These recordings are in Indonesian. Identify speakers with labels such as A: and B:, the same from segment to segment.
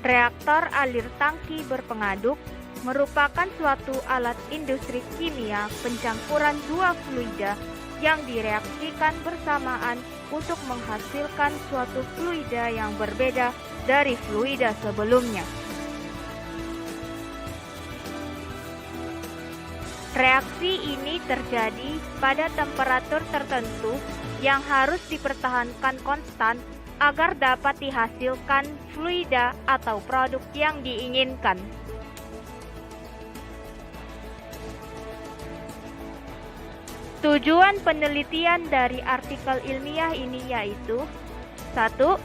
A: Reaktor alir tangki berpengaduk merupakan suatu alat industri kimia pencampuran dua fluida yang direaksikan bersamaan untuk menghasilkan suatu fluida yang berbeda dari fluida sebelumnya. Reaksi ini terjadi pada temperatur tertentu yang harus dipertahankan konstan agar dapat dihasilkan fluida atau produk yang diinginkan. Tujuan penelitian dari artikel ilmiah ini yaitu 1.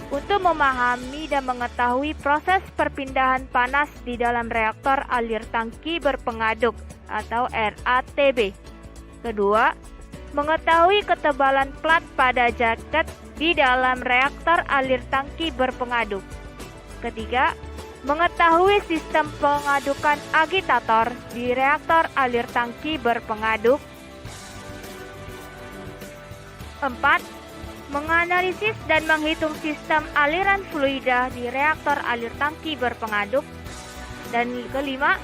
A: Untuk memahami dan mengetahui proses perpindahan panas di dalam reaktor alir tangki berpengaduk atau RATB. Kedua, mengetahui ketebalan plat pada jaket di dalam reaktor alir tangki berpengaduk. Ketiga, mengetahui sistem pengadukan agitator di reaktor alir tangki berpengaduk. 4. Menganalisis dan menghitung sistem aliran fluida di reaktor alir tangki berpengaduk. Dan kelima,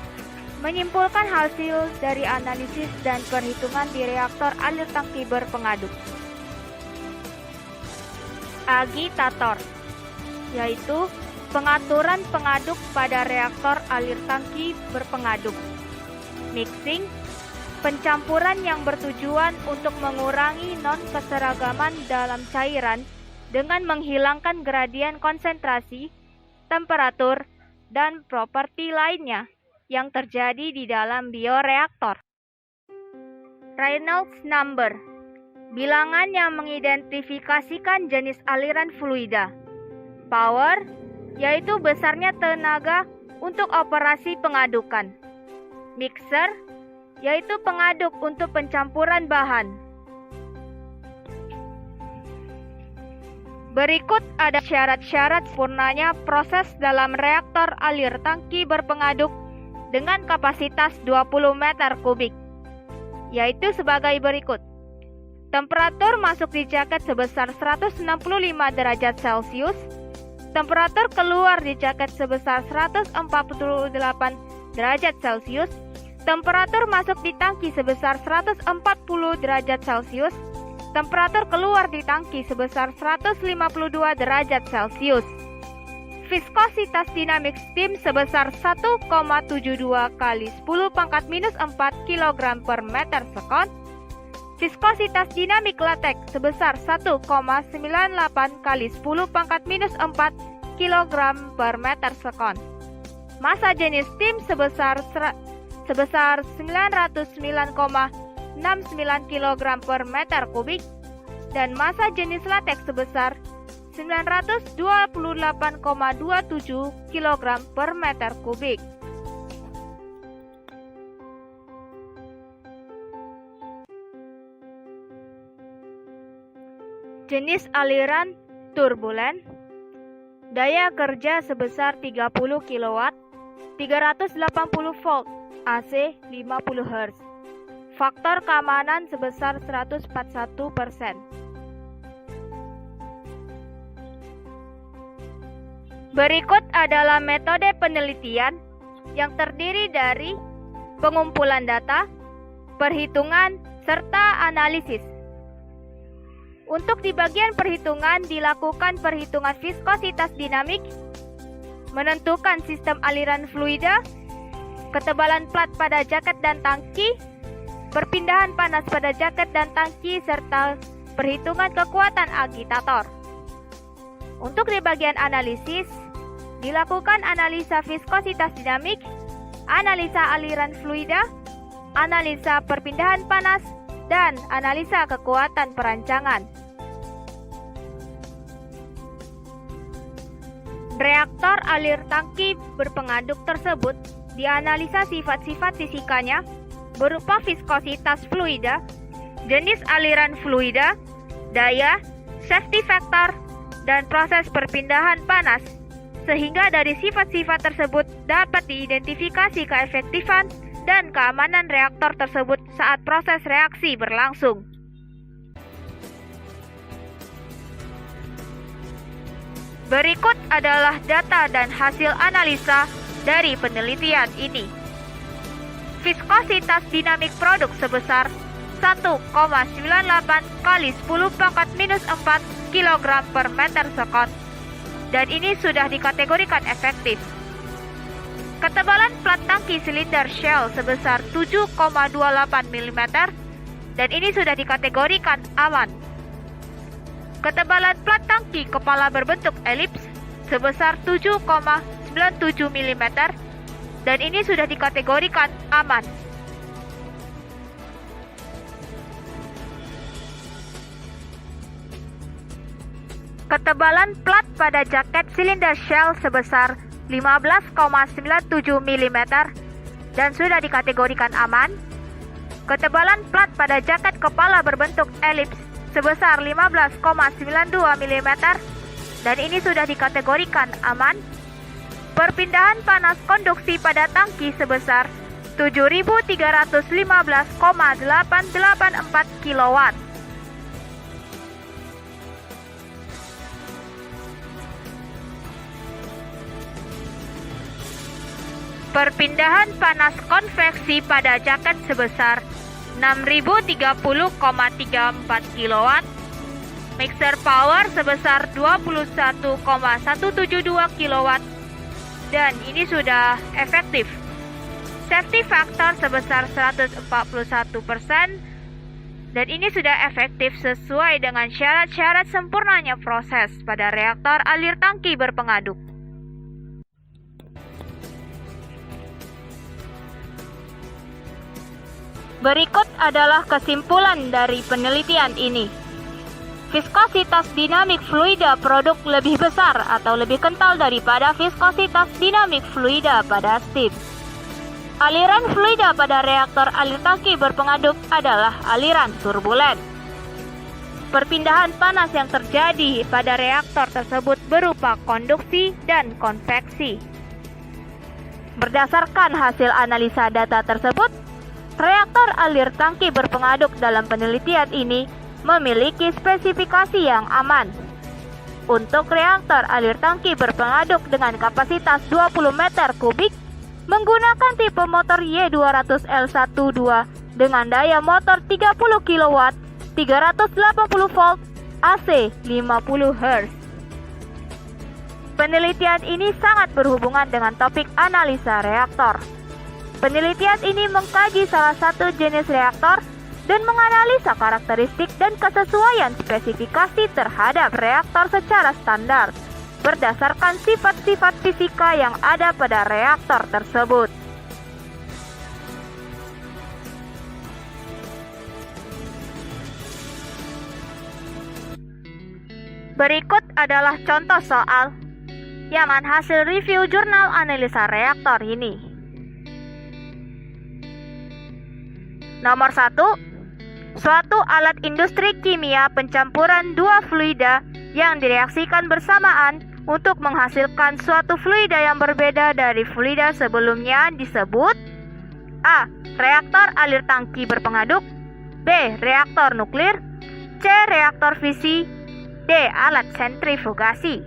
A: menyimpulkan hasil dari analisis dan perhitungan di reaktor alir tangki berpengaduk. Agitator, yaitu pengaturan pengaduk pada reaktor alir tangki berpengaduk. Mixing, pencampuran yang bertujuan untuk mengurangi non-keseragaman dalam cairan dengan menghilangkan gradien konsentrasi, temperatur, dan properti lainnya yang terjadi di dalam bioreaktor. Reynolds number, bilangan yang mengidentifikasikan jenis aliran fluida. Power, yaitu besarnya tenaga untuk operasi pengadukan. Mixer, yaitu pengaduk untuk pencampuran bahan. Berikut ada syarat-syarat sempurnanya proses dalam reaktor alir tangki berpengaduk dengan kapasitas 20 meter kubik, yaitu sebagai berikut. Temperatur masuk di jaket sebesar 165 derajat Celcius. Temperatur keluar di jaket sebesar 148 derajat Celcius. Temperatur masuk di tangki sebesar 140 derajat Celcius. Temperatur keluar di tangki sebesar 152 derajat Celcius. Viskositas dinamik steam sebesar 1,72 kali 10⁻⁴ kg per meter sekon. Viskositas dinamik latex sebesar 1,98 kali 10⁻⁴ kg per meter sekon. Massa jenis steam sebesar 909,69 kg per meter kubik dan massa jenis latex sebesar 928,27 kg per meter kubik. Jenis aliran turbulen. Daya kerja sebesar 30 kW, 380 volt, AC 50 Hz. Faktor keamanan sebesar 141%. Berikut adalah metode penelitian yang terdiri dari pengumpulan data, perhitungan, serta analisis. Untuk di bagian perhitungan dilakukan perhitungan viskositas dinamik, menentukan sistem aliran fluida, ketebalan plat pada jaket dan tangki, perpindahan panas pada jaket dan tangki, serta perhitungan kekuatan agitator. Untuk di bagian analisis, dilakukan analisa viskositas dinamik, analisa aliran fluida, analisa perpindahan panas, dan analisa kekuatan perancangan. Reaktor alir tangki berpengaduk tersebut dianalisa sifat-sifat fisikanya berupa viskositas fluida, jenis aliran fluida, daya, safety factor, dan proses perpindahan panas, sehingga dari sifat-sifat tersebut dapat diidentifikasi keefektifan dan keamanan reaktor tersebut saat proses reaksi berlangsung. Berikut adalah data dan hasil analisa dari penelitian ini. Viskositas dinamik produk sebesar 1,98 kali 10 pangkat minus 4 kg per meter sekon, dan ini sudah dikategorikan efektif. Ketebalan plat tangki silinder Shell sebesar 7,28 mm, dan ini sudah dikategorikan aman. Ketebalan plat tangki kepala berbentuk elips sebesar 7,97 mm, dan ini sudah dikategorikan aman. Ketebalan plat pada jaket silinder Shell sebesar 15,97 mm dan sudah dikategorikan aman. Ketebalan plat pada jaket kepala berbentuk elips sebesar 15,92 mm dan ini sudah dikategorikan aman. Perpindahan panas konduksi pada tangki sebesar 7.315,884 kW. Perpindahan panas konveksi pada jaket sebesar 6.030,34 kW. Mixer power sebesar 21,172 kW. Dan ini sudah efektif. Safety factor sebesar 141%. Dan ini sudah efektif sesuai dengan syarat-syarat sempurnanya proses pada reaktor alir tangki berpengaduk. Berikut adalah kesimpulan dari penelitian ini. Viskositas dinamik fluida produk lebih besar atau lebih kental daripada viskositas dinamik fluida pada steam. Aliran fluida pada reaktor alir tangki berpengaduk adalah aliran turbulen. Perpindahan panas yang terjadi pada reaktor tersebut berupa konduksi dan konveksi. Berdasarkan hasil analisa data tersebut, reaktor alir tangki berpengaduk dalam penelitian ini memiliki spesifikasi yang aman. Untuk reaktor alir tangki berpengaduk dengan kapasitas 20 meter kubik menggunakan tipe motor Y200L12 dengan daya motor 30 kW, 380 volt, AC 50 Hz. Penelitian ini sangat berhubungan dengan topik analisa reaktor. Penelitian ini mengkaji salah satu jenis reaktor dan menganalisa karakteristik dan kesesuaian spesifikasi terhadap reaktor secara standar berdasarkan sifat-sifat fisika yang ada pada reaktor tersebut. Berikut adalah contoh soal yang hasil review jurnal analisa reaktor ini. Nomor 1. Suatu alat industri kimia pencampuran dua fluida yang direaksikan bersamaan untuk menghasilkan suatu fluida yang berbeda dari fluida sebelumnya disebut A. Reaktor alir tangki berpengaduk, B. Reaktor nuklir, C. Reaktor fisi, D. Alat sentrifugasi.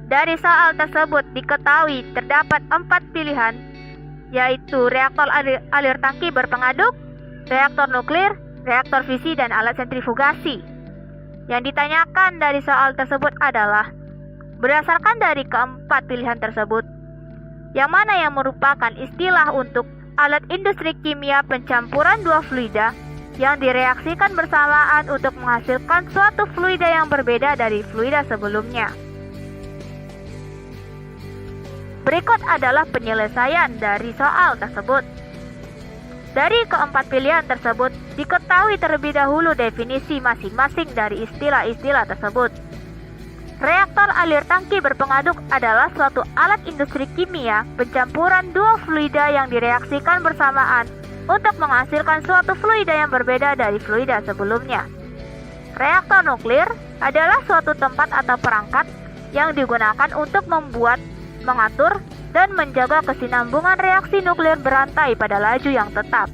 A: Dari soal tersebut diketahui terdapat 4 pilihan, yaitu reaktor alir tangki berpengaduk, reaktor nuklir, reaktor fisi, dan alat sentrifugasi. Yang ditanyakan dari soal tersebut adalah, berdasarkan dari keempat pilihan tersebut, yang mana yang merupakan istilah untuk alat industri kimia pencampuran dua fluida yang direaksikan bersamaan untuk menghasilkan suatu fluida yang berbeda dari fluida sebelumnya. Berikut adalah penyelesaian dari soal tersebut. Dari keempat pilihan tersebut, diketahui terlebih dahulu definisi masing-masing dari istilah-istilah tersebut. Reaktor alir tangki berpengaduk adalah suatu alat industri kimia pencampuran dua fluida yang direaksikan bersamaan untuk menghasilkan suatu fluida yang berbeda dari fluida sebelumnya. Reaktor nuklir adalah suatu tempat atau perangkat yang digunakan untuk membuat, mengatur, dan menjaga kesinambungan reaksi nuklir berantai pada laju yang tetap.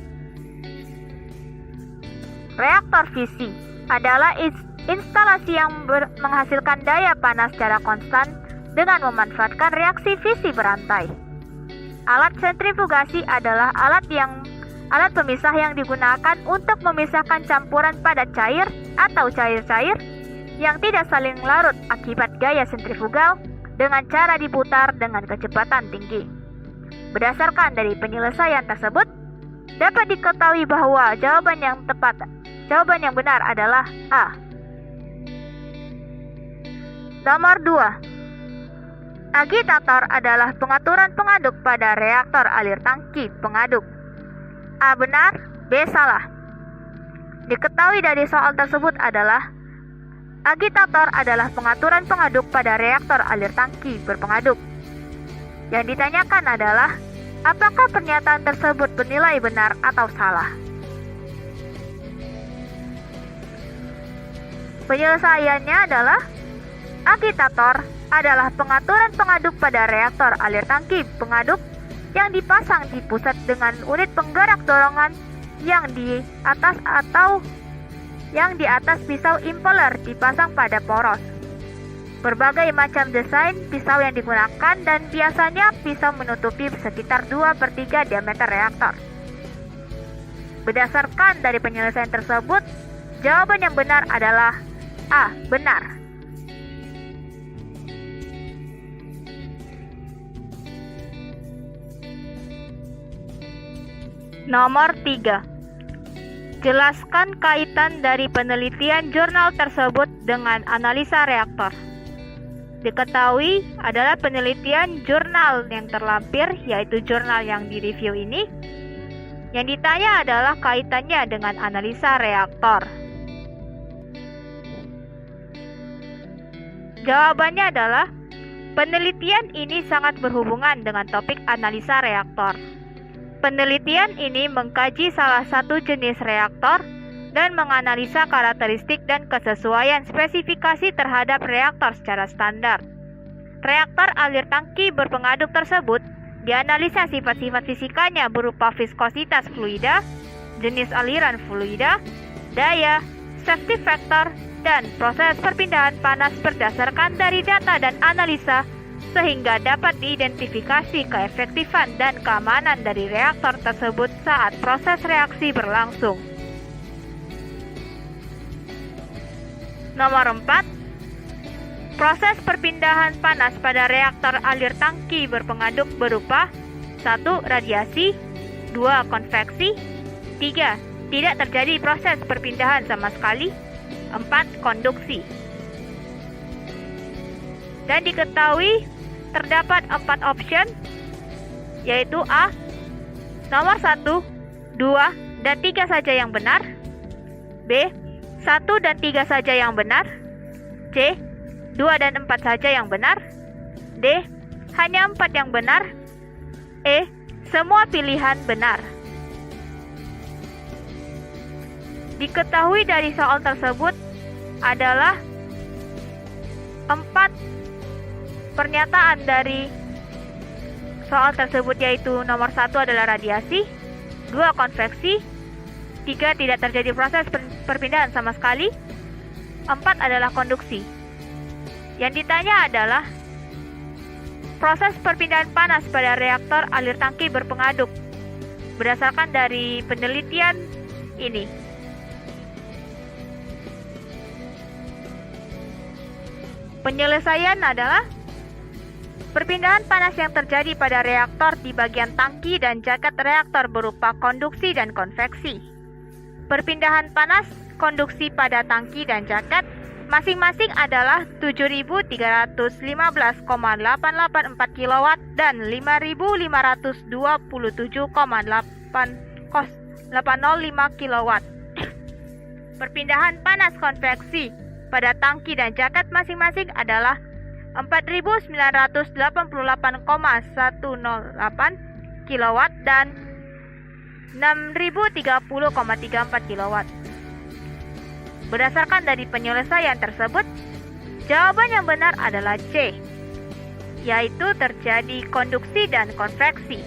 A: Reaktor fisi adalah instalasi yang menghasilkan daya panas secara konstan dengan memanfaatkan reaksi fisi berantai. Alat sentrifugasi adalah alat pemisah yang digunakan untuk memisahkan campuran padat cair atau cair-cair yang tidak saling larut akibat gaya sentrifugal dengan cara diputar dengan kecepatan tinggi. Berdasarkan dari penyelesaian tersebut, dapat diketahui bahwa jawaban yang benar adalah A. Nomor 2. Agitator adalah pengaturan pengaduk pada reaktor alir tangki pengaduk. A benar, B salah. Diketahui dari soal tersebut adalah agitator adalah pengaturan pengaduk pada reaktor alir tangki berpengaduk. Yang ditanyakan adalah, apakah pernyataan tersebut bernilai benar atau salah? Penyelesaiannya adalah, agitator adalah pengaturan pengaduk pada reaktor alir tangki pengaduk yang dipasang di pusat dengan unit penggerak dorongan yang di atas pisau impeller dipasang pada poros. Berbagai macam desain pisau yang digunakan dan biasanya pisau menutupi sekitar 2/3 diameter reaktor. Berdasarkan dari penyelesaian tersebut, jawaban yang benar adalah A. Benar. Nomor 3. Jelaskan kaitan dari penelitian jurnal tersebut dengan analisa reaktor. Diketahui adalah penelitian jurnal yang terlampir, yaitu jurnal yang direview ini. Yang ditanya adalah kaitannya dengan analisa reaktor. Jawabannya adalah, penelitian ini sangat berhubungan dengan topik analisa reaktor. Penelitian ini mengkaji salah satu jenis reaktor dan menganalisa karakteristik dan kesesuaian spesifikasi terhadap reaktor secara standar. Reaktor alir tangki berpengaduk tersebut dianalisa sifat-sifat fisikanya berupa viskositas fluida, jenis aliran fluida, daya, safety factor, dan proses perpindahan panas berdasarkan dari data dan analisa sehingga dapat diidentifikasi keefektifan dan keamanan dari reaktor tersebut saat proses reaksi berlangsung. Nomor 4. Proses perpindahan panas pada reaktor alir tangki berpengaduk berupa 1. Radiasi, 2. Konveksi, 3. Tidak terjadi proses perpindahan sama sekali, 4. Konduksi. Dan diketahui terdapat 4 option, yaitu A. Nomor 1, 2, dan 3 saja yang benar, B. 1 dan 3 saja yang benar, C. 2 dan 4 saja yang benar, D. Hanya 4 yang benar, E. Semua pilihan benar. Diketahui dari soal tersebut adalah 4 pernyataan dari soal tersebut, yaitu nomor 1 adalah radiasi, 2 konveksi, 3 tidak terjadi proses perpindahan sama sekali, 4 adalah konduksi. Yang ditanya adalah proses perpindahan panas pada reaktor alir tangki berpengaduk berdasarkan dari penelitian ini. Penyelesaian adalah perpindahan panas yang terjadi pada reaktor di bagian tangki dan jaket reaktor berupa konduksi dan konveksi. Perpindahan panas konduksi pada tangki dan jaket masing-masing adalah 7.315,884 kW dan 5.527,805 kW. Perpindahan panas konveksi pada tangki dan jaket masing-masing adalah 4.988,108 kW dan 6.030,34 kW. Berdasarkan dari penyelesaian tersebut, jawaban yang benar adalah C, yaitu terjadi konduksi dan konveksi.